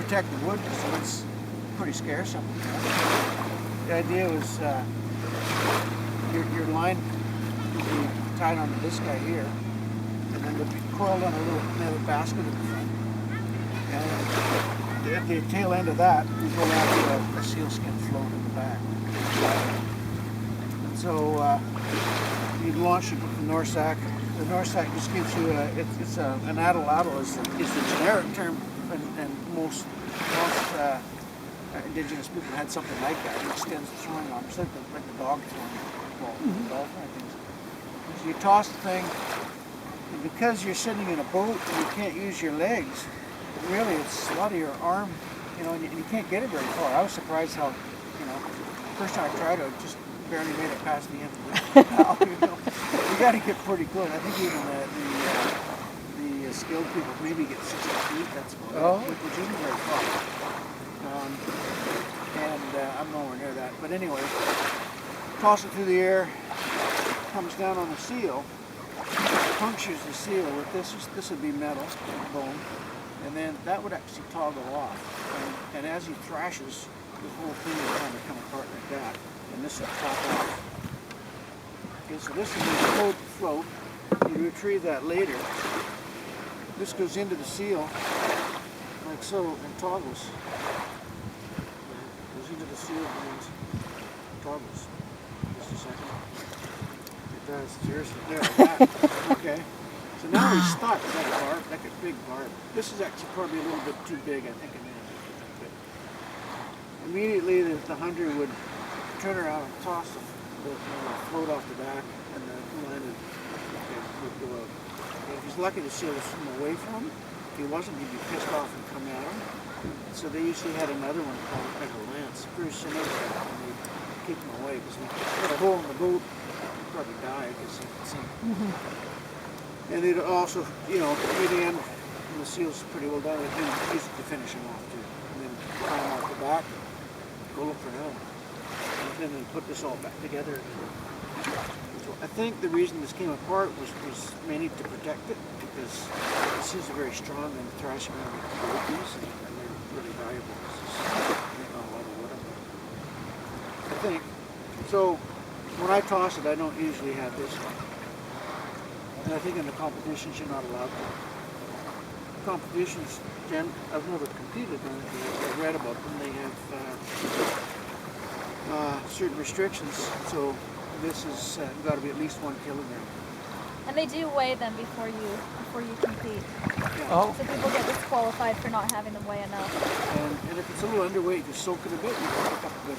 protect the wood, so it's pretty scarce up there. The idea was your line would be tied onto this guy here, and then would be coiled on a little metal basket in the front. And at the tail end of that, we go out to a sealskin float in the back. And so you'd launch it with the Norsac. The Norsac just gives you an addle is the generic term, and most indigenous people had something like that. It extends the throwing arm. It's like the dog throwing ball, dolphin, I think. So you toss the thing, and because you're sitting in a boat and you can't use your legs, really it's a lot of your arm, and you can't get it very far. I was surprised how, first time I tried it, I just barely made it past the end of it. You got to get pretty good. I think even the skilled people maybe get 60 feet. That's about it, which isn't very far. I'm nowhere near that. But anyway, toss it through the air, comes down on the seal, punctures the seal with this. This would be metal, bone, and then that would actually toggle off. And as he thrashes, the whole thing would kind of come apart like that, and this would pop off. Okay, so this is the float. You retrieve that later. This goes into the seal, like so, and toggles. Goes into the seal and toggles. Just a second. It does. Seriously. There, that. Okay. So now he's stuck. Is that a barb? Like a big barb. This is actually probably a little bit too big, I think it is. But immediately the hunter would turn around and toss the float off the back, and the line would go out. If he's lucky to seal swim away from him, if he wasn't, he'd be pissed off and come at him. So they usually had another one called like a lance, very similar to that, and they'd keep him away because if he put a hole in the boat, he'd probably die because he could sink. And they'd also, near the end, when the seal's pretty well done, they'd use it to finish him off too. And then tie him off the back, go look for another one. And then put this all back together again. So I think the reason this came apart was mainly to protect it, because the seals are very strong and thrashing around with gold piece, and they're really valuable. There's not a lot of wood up there. I think. So when I toss it, I don't usually have this one. And I think in the competitions you're not allowed to. Competitions, I've never competed in it, but I've read about them. They have certain restrictions, so this has got to be at least 1 kilogram. And they do weigh them before you compete. Yeah. Oh. So people get disqualified for not having them weigh enough. And if it's a little underweight, you soak it a bit, you can pick up a good